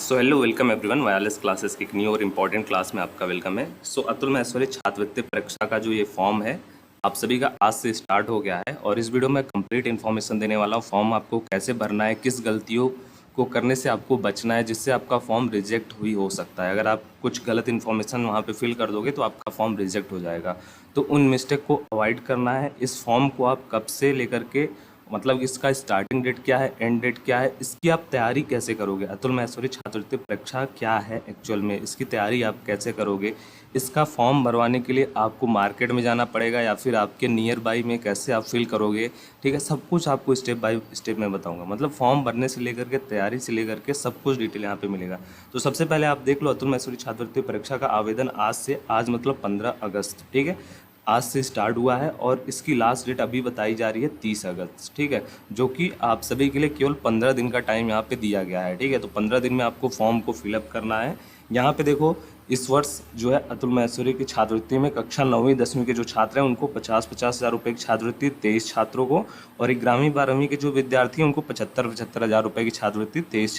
So hello welcome everyone, wireless classes की एक new और इम्पॉर्टेंट क्लास में आपका वेलकम है। सो अतुल महेश्वरी छात्रवृत्ति परीक्षा का जो ये फॉर्म है आप सभी का आज से स्टार्ट हो गया है और इस वीडियो में कंप्लीट इन्फॉर्मेशन देने वाला हूँ। फॉर्म आपको कैसे भरना है, किस गलतियों को करने से आपको बचना है जिससे आपका फॉर्म रिजेक्ट हुई हो सकता है। अगर आप कुछ गलत इन्फॉर्मेशन वहाँ पे फिल कर दोगे तो आपका फॉर्म रिजेक्ट हो जाएगा। तो उन मिस्टेक को अवॉइड करना है। इस फॉर्म को आप कब से लेकर के मतलब इसका स्टार्टिंग डेट क्या है, एंड डेट क्या है, इसकी आप तैयारी कैसे करोगे, अतुल महेश्वरी छात्रवृत्ति परीक्षा क्या है एक्चुअल में, इसकी तैयारी आप कैसे करोगे, इसका फॉर्म भरवाने के लिए आपको मार्केट में जाना पड़ेगा या फिर आपके नियर बाई में कैसे आप फिल करोगे, ठीक है, सब कुछ आपको स्टेप बाय स्टेप में बताऊंगा। मतलब फॉर्म भरने से लेकर के तैयारी से लेकर के सब कुछ डिटेल यहाँ पे मिलेगा। तो सबसे पहले आप देख लो, अतुल महेश्वरी छात्रवृत्ति परीक्षा का आवेदन आज मतलब 15 अगस्त, ठीक है, आज से स्टार्ट हुआ है और इसकी लास्ट डेट अभी बताई जा रही है 30 अगस्त, ठीक है, जो कि आप सभी के लिए केवल 15 दिन का टाइम यहाँ पे दिया गया है, ठीक है। तो 15 दिन में आपको फॉर्म को फिलअप करना है। यहाँ पे देखो, इस वर्ष जो है अतुल महेश्वरी की छात्रवृत्ति में कक्षा 9वीं 10वीं के जो छात्र हैं उनको 50-50 हज़ार रुपये की छात्रवृत्ति 23 छात्रों को, और 11वीं 12वीं के जो विद्यार्थी हैं उनको 75-75 हज़ार रुपये की छात्रवृत्ति 23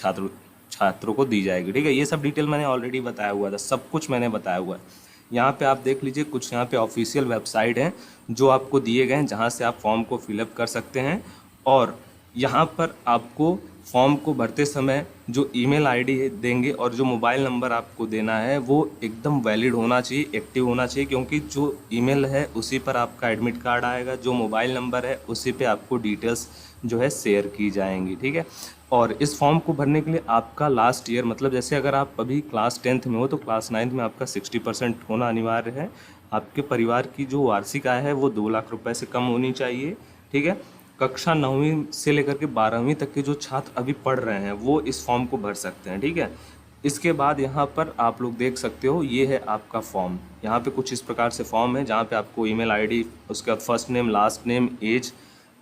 छात्रों को दी जाएगी, ठीक है। ये सब डिटेल मैंने ऑलरेडी बताया हुआ था, सब कुछ मैंने बताया हुआ है। यहाँ पे आप देख लीजिए, कुछ यहाँ पे ऑफिशियल वेबसाइट हैं जो आपको दिए गए हैं जहाँ से आप फॉर्म को फिलअप कर सकते हैं। और यहाँ पर आपको फॉर्म को भरते समय जो ईमेल आईडी देंगे और जो मोबाइल नंबर आपको देना है वो एकदम वैलिड होना चाहिए, एक्टिव होना चाहिए, क्योंकि जो ईमेल है उसी पर आपका एडमिट कार्ड आएगा, जो मोबाइल नंबर है उसी पे आपको डिटेल्स जो है शेयर की जाएंगी, ठीक है। और इस फॉर्म को भरने के लिए आपका लास्ट ईयर, मतलब जैसे अगर आप अभी क्लास 10th में हो तो क्लास 9th में आपका 60% होना अनिवार्य है। आपके परिवार की जो वार्षिक आय है वो 2 लाख रुपए से कम होनी चाहिए, ठीक है। कक्षा 9वीं से लेकर के 12वीं तक के जो छात्र अभी पढ़ रहे हैं वो इस फॉर्म को भर सकते हैं, ठीक है। इसके बाद यहाँ पर आप लोग देख सकते हो, ये है आपका फॉर्म। यहाँ पे कुछ इस प्रकार से फॉर्म है जहाँ पे आपको ईमेल आईडी, उसका first name, last name, age,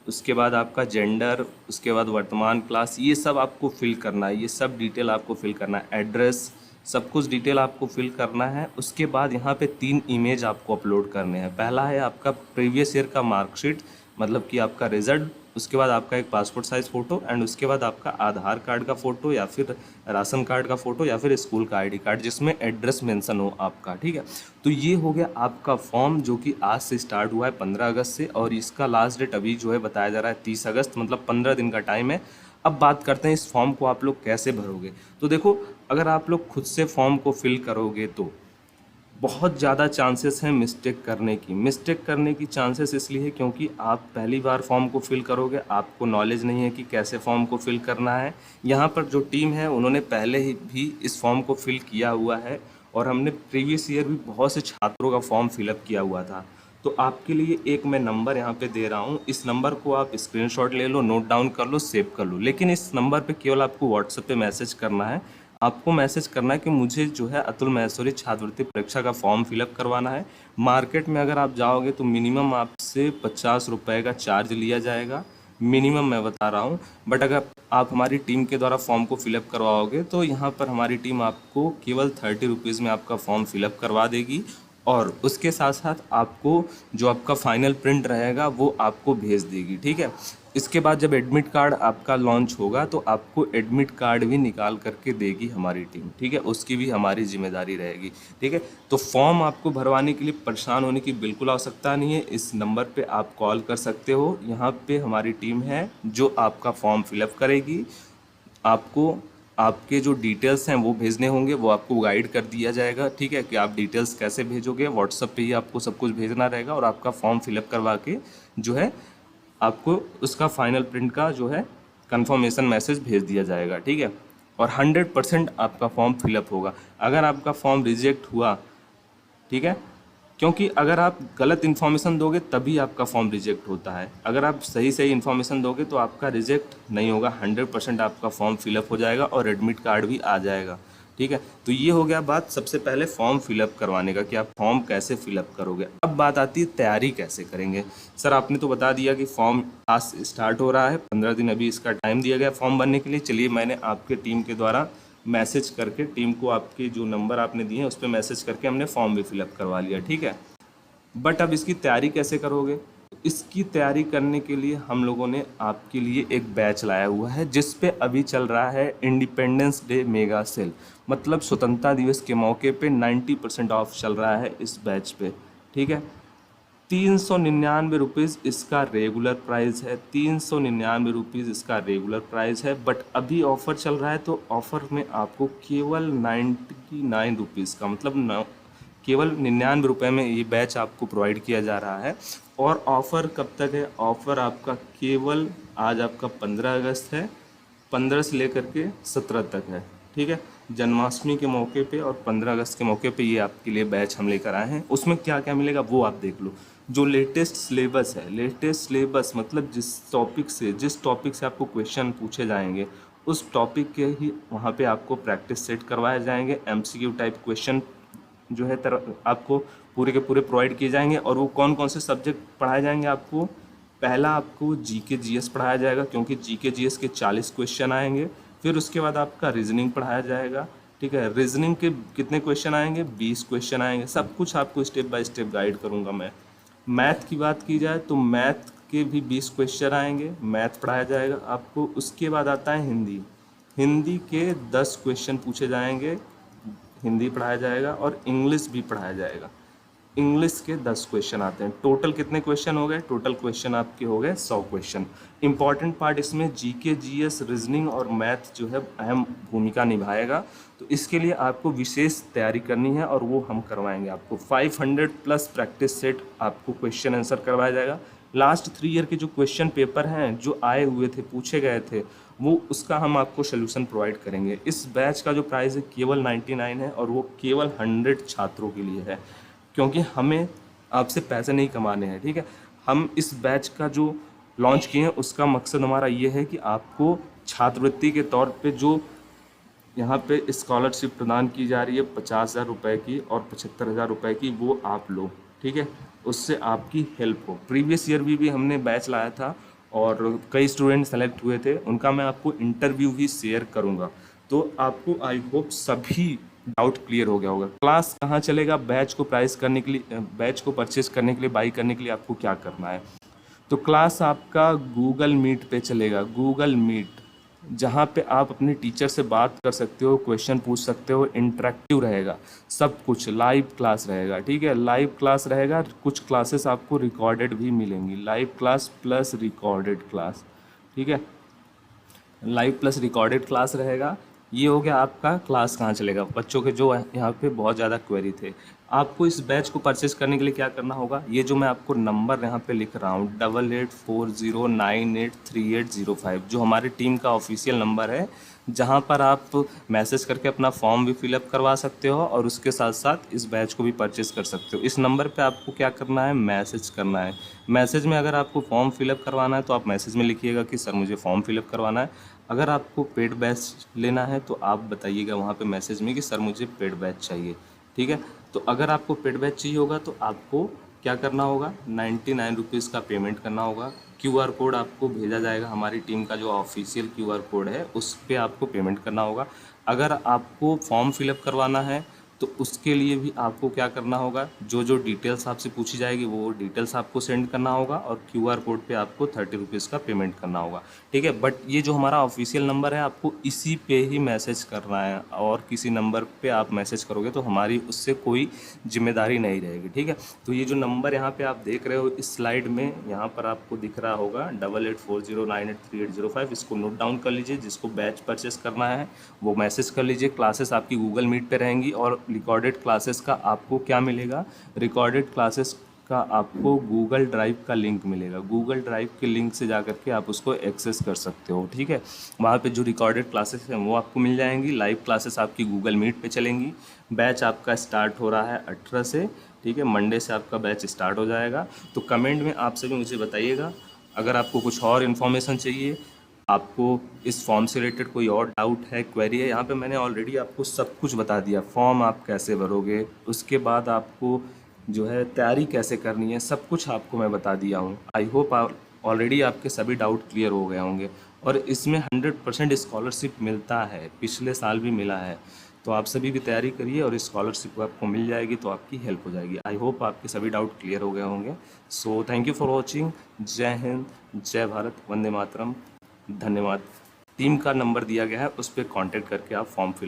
उसके बाद आपका जेंडर, उसके बाद वर्तमान क्लास, ये सब आपको फिल करना है, ये सब डिटेल आपको फिल करना है, एड्रेस, सब कुछ डिटेल आपको फिल करना है। उसके बाद यहाँ पे 3 इमेज आपको अपलोड करने हैं। पहला है आपका प्रीवियस ईयर का मार्कशीट, मतलब कि आपका रिजल्ट, उसके बाद आपका एक पासपोर्ट साइज़ फ़ोटो, एंड उसके बाद आपका आधार कार्ड का फ़ोटो या फिर राशन कार्ड का फ़ोटो या फिर स्कूल का आईडी कार्ड जिसमें एड्रेस मेंशन हो आपका, ठीक है। तो ये हो गया आपका फॉर्म जो कि आज से स्टार्ट हुआ है 15 अगस्त से, और इसका लास्ट डेट अभी जो है बताया जा रहा है 30 अगस्त, मतलब 15 दिन का टाइम है। अब बात करते हैं इस फॉर्म को आप लोग कैसे भरोगे। तो देखो, अगर आप लोग खुद से फॉर्म को फिल करोगे तो बहुत ज़्यादा चांसेस हैं मिस्टेक करने की चांसेस इसलिए है क्योंकि आप पहली बार फॉर्म को फिल करोगे, आपको नॉलेज नहीं है कि कैसे फॉर्म को फिल करना है। यहाँ पर जो टीम है उन्होंने पहले ही भी इस फॉर्म को फिल किया हुआ है और हमने प्रीवियस ईयर भी बहुत से छात्रों का फॉर्म फिलअप किया हुआ था। तो आपके लिए एक मैं नंबर यहाँ पे दे रहा हूँ, इस नंबर को आप स्क्रीनशॉट ले लो, नोट डाउन कर लो, सेव कर लो। लेकिन इस नंबर पे केवल आपको व्हाट्सएप पे मैसेज करना है। आपको मैसेज करना है कि मुझे जो है अतुल महेश्वरी छात्रवृत्ति परीक्षा का फॉर्म फिलअप करवाना है। मार्केट में अगर आप जाओगे तो मिनिमम आपसे 50 रुपये का चार्ज लिया जाएगा, मिनिमम मैं बता रहा हूँ। बट अगर आप हमारी टीम के द्वारा फॉर्म को फिलअप करवाओगे तो यहाँ पर हमारी टीम आपको केवल 30 रुपीज़ में आपका फॉर्म फिलअप करवा देगी, और उसके साथ साथ आपको जो आपका फाइनल प्रिंट रहेगा वो आपको भेज देगी, ठीक है। इसके बाद जब एडमिट कार्ड आपका लॉन्च होगा तो आपको एडमिट कार्ड भी निकाल करके देगी हमारी टीम, ठीक है, उसकी भी हमारी जिम्मेदारी रहेगी, ठीक है। तो फॉर्म आपको भरवाने के लिए परेशान होने की बिल्कुल आवश्यकता नहीं है। इस नंबर पे आप कॉल कर सकते हो, यहाँ पे हमारी टीम है जो आपका फॉर्म फिलअप करेगी। आपको आपके जो डिटेल्स हैं वो भेजने होंगे, वो आपको गाइड कर दिया जाएगा, ठीक है, कि आप डिटेल्स कैसे भेजोगे। व्हाट्सएप पे ही आपको सब कुछ भेजना रहेगा और आपका फॉर्म फिलअप करवा के जो है आपको उसका फाइनल प्रिंट का जो है कंफर्मेशन मैसेज भेज दिया जाएगा, ठीक है। और 100% आपका फॉर्म फिलअप होगा। अगर आपका फॉर्म रिजेक्ट हुआ, ठीक है, क्योंकि अगर आप गलत इन्फॉर्मेशन दोगे तभी आपका फॉर्म रिजेक्ट होता है। अगर आप सही सही इन्फॉर्मेशन दोगे तो आपका रिजेक्ट नहीं होगा, 100% आपका फॉर्म फिलअप हो जाएगा और एडमिट कार्ड भी आ जाएगा, ठीक है। तो ये हो गया बात सबसे पहले फॉर्म फिलअप करवाने का कि आप फॉर्म कैसे फिलअप करोगे। अब बात आती है तैयारी कैसे करेंगे। सर आपने तो बता दिया कि फॉर्म आज से स्टार्ट हो रहा है, 15 दिन अभी इसका टाइम दिया गया फॉर्म भरने के लिए। चलिए, मैंने आपके टीम के द्वारा मैसेज करके टीम को आपके जो नंबर आपने दिए हैं उस पर मैसेज करके हमने फॉर्म भी फिलअप करवा लिया, ठीक है। बट अब इसकी तैयारी कैसे करोगे। इसकी तैयारी करने के लिए हम लोगों ने आपके लिए एक बैच लाया हुआ है जिस पे अभी चल रहा है इंडिपेंडेंस डे मेगा सेल, मतलब स्वतंत्रता दिवस के मौके पे 90% ऑफ चल रहा है इस बैच पे। ठीक है, 399 रुपीज़ इसका रेगुलर प्राइस है, 399 रुपीज़ इसका रेगुलर प्राइस है। बट अभी ऑफ़र चल रहा है तो ऑफ़र में आपको केवल 99 रुपीज़ का, मतलब केवल 99 रुपये में ये बैच आपको प्रोवाइड किया जा रहा है। और ऑफ़र कब तक है? ऑफ़र आपका केवल आज आपका 15 अगस्त है, 15 से लेकर के 17 तक है। ठीक है, जन्माष्टमी के मौके पे और 15 अगस्त के मौके पे ये आपके लिए बैच हम लेकर आए हैं। उसमें क्या क्या मिलेगा वो आप देख लो। जो लेटेस्ट सिलेबस है, लेटेस्ट सिलेबस मतलब जिस टॉपिक से आपको क्वेश्चन पूछे जाएंगे उस टॉपिक के ही वहाँ पे आपको प्रैक्टिस सेट करवाए जाएंगे। एमसीक्यू टाइप क्वेश्चन जो है आपको पूरे के पूरे प्रोवाइड किए जाएंगे। और वो कौन कौन से सब्जेक्ट पढ़ाए जाएंगे आपको? पहला आपको जीके जीएस पढ़ाया जाएगा, क्योंकि जीके जीएस के 40 क्वेश्चन आएंगे। फिर उसके बाद आपका रीजनिंग पढ़ाया जाएगा। ठीक है, रीजनिंग के कितने क्वेश्चन आएंगे? 20 क्वेश्चन आएंगे। सब कुछ आपको स्टेप बाय स्टेप गाइड करूंगा मैं। मैथ की बात की जाए तो मैथ के भी 20 क्वेश्चन आएंगे, मैथ पढ़ाया जाएगा आपको। उसके बाद आता है हिंदी, हिंदी के 10 क्वेश्चन पूछे जाएंगे, हिंदी पढ़ाया जाएगा। और इंग्लिश भी पढ़ाया जाएगा, इंग्लिश के 10 क्वेश्चन आते हैं। टोटल कितने क्वेश्चन हो गए? टोटल क्वेश्चन आपके हो गए 100 क्वेश्चन। इंपॉर्टेंट पार्ट इसमें जीके जीएस रीजनिंग और मैथ जो है अहम भूमिका निभाएगा। तो इसके लिए आपको विशेष तैयारी करनी है और वो हम करवाएंगे आपको। 500 प्लस प्रैक्टिस सेट आपको क्वेश्चन आंसर करवाया जाएगा। लास्ट 3 ईयर के जो क्वेश्चन पेपर हैं जो आए हुए थे, पूछे गए थे, वो उसका हम आपको सोल्यूशन प्रोवाइड करेंगे। इस बैच का जो प्राइस है केवल 99 है और वो केवल 100 छात्रों के लिए है, क्योंकि हमें आपसे पैसे नहीं कमाने हैं। ठीक है, हम इस बैच का जो लॉन्च किए हैं उसका मकसद हमारा ये है कि आपको छात्रवृत्ति के तौर पे जो यहाँ पे स्कॉलरशिप प्रदान की जा रही है 50,000 रुपये की और 75,000 रुपये की, वो आप लो। ठीक है, उससे आपकी हेल्प हो। प्रीवियस ईयर भी हमने बैच लाया था और कई स्टूडेंट सेलेक्ट हुए थे, उनका मैं आपको इंटरव्यू भी शेयर करूँगा। तो आपको आई होप सभी डाउट क्लियर हो गया होगा। क्लास कहाँ चलेगा? बैच को प्राइस करने के लिए, बैच को परचेस करने के लिए, बाई करने के लिए आपको क्या करना है? तो क्लास आपका गूगल मीट पे चलेगा, गूगल मीट, जहाँ पे आप अपने टीचर से बात कर सकते हो, क्वेश्चन पूछ सकते हो, इंटरेक्टिव रहेगा, सब कुछ लाइव क्लास रहेगा। ठीक है, लाइव क्लास रहेगा। कुछ क्लासेस आपको रिकॉर्डेड भी मिलेंगी, live class plus recorded class. ठीक है, लाइव प्लस रिकॉर्डेड क्लास रहेगा। ये हो गया आपका क्लास कहाँ चलेगा। बच्चों के जो यहाँ पे बहुत ज़्यादा क्वेरी थे, आपको इस बैच को परचेस करने के लिए क्या करना होगा? ये जो मैं आपको नंबर यहाँ पे लिख रहा हूँ 8840983805, जो हमारी टीम का ऑफिशियल नंबर है, जहाँ पर आप मैसेज करके अपना फॉर्म भी फिलअप करवा सकते हो और उसके साथ साथ इस बैच को भी परचेस कर सकते हो। इस नंबर पे आपको क्या करना है? मैसेज करना है। मैसेज में अगर आपको फॉर्म फिलअप करवाना है तो आप मैसेज में लिखिएगा कि सर मुझे फॉर्म फिलअप करवाना है। अगर आपको पेड बैच लेना है तो आप बताइएगा वहाँ पे मैसेज में कि सर मुझे पेड बैच चाहिए। ठीक है, तो अगर आपको पेड बैच चाहिए होगा तो आपको क्या करना होगा? 99 रुपीज़ का पेमेंट करना होगा। क्यूआर कोड आपको भेजा जाएगा, हमारी टीम का जो ऑफिशियल क्यूआर कोड है उस पर आपको पेमेंट करना होगा। अगर आपको फॉर्म फिलअप करवाना है तो उसके लिए भी आपको क्या करना होगा? जो जो डिटेल्स आपसे पूछी जाएगी वो डिटेल्स आपको सेंड करना होगा और क्यूआर कोड पे आपको 30 रुपीज़ का पेमेंट करना होगा। ठीक है, बट ये जो हमारा ऑफिशियल नंबर है आपको इसी पे ही मैसेज करना है, और किसी नंबर पे आप मैसेज करोगे तो हमारी उससे कोई जिम्मेदारी नहीं रहेगी। ठीक है, तो ये जो नंबर यहाँ पे आप देख रहे हो इस स्लाइड में, यहाँ पर आपको दिख रहा होगा 8840983805, इसको नोट डाउन कर लीजिए। जिसको बैच परचेस करना है वो मैसेज कर लीजिए। क्लासेस आपकी गूगल मीट पे रहेंगी और रिकॉर्डेड क्लासेस का आपको क्या मिलेगा? रिकॉर्डेड क्लासेस का आपको गूगल ड्राइव का लिंक मिलेगा। गूगल ड्राइव के लिंक से जा करके आप उसको एक्सेस कर सकते हो। ठीक है, वहाँ पे जो रिकॉर्डेड क्लासेस हैं वो आपको मिल जाएंगी। लाइव क्लासेस आपकी गूगल मीट पे चलेंगी। बैच आपका स्टार्ट हो रहा है 18 से। ठीक है, मंडे से आपका बैच स्टार्ट हो जाएगा। तो कमेंट में आप सभी मुझे बताइएगा। अगर आपको कुछ और इन्फॉर्मेशन चाहिए, आपको इस फॉर्म से रिलेटेड कोई और डाउट है, क्वेरी है, यहाँ पे मैंने ऑलरेडी आपको सब कुछ बता दिया। फॉर्म आप कैसे भरोगे, उसके बाद आपको जो है तैयारी कैसे करनी है, सब कुछ आपको मैं बता दिया हूँ। आई होप ऑलरेडी आपके सभी डाउट क्लियर हो गए होंगे। और इसमें 100% स्कॉलरशिप मिलता है, पिछले साल भी मिला है। तो आप सभी भी तैयारी करिए और स्कॉलरशिप आपको मिल जाएगी तो आपकी हेल्प हो जाएगी। आई होप आपके सभी डाउट क्लियर हो गए होंगे। So thank you for watching. जय हिंद, जय भारत, वंदे मातरम, धन्यवाद। टीम का नंबर दिया गया है, उस पर कॉन्टेक्ट करके आप फॉर्म फिल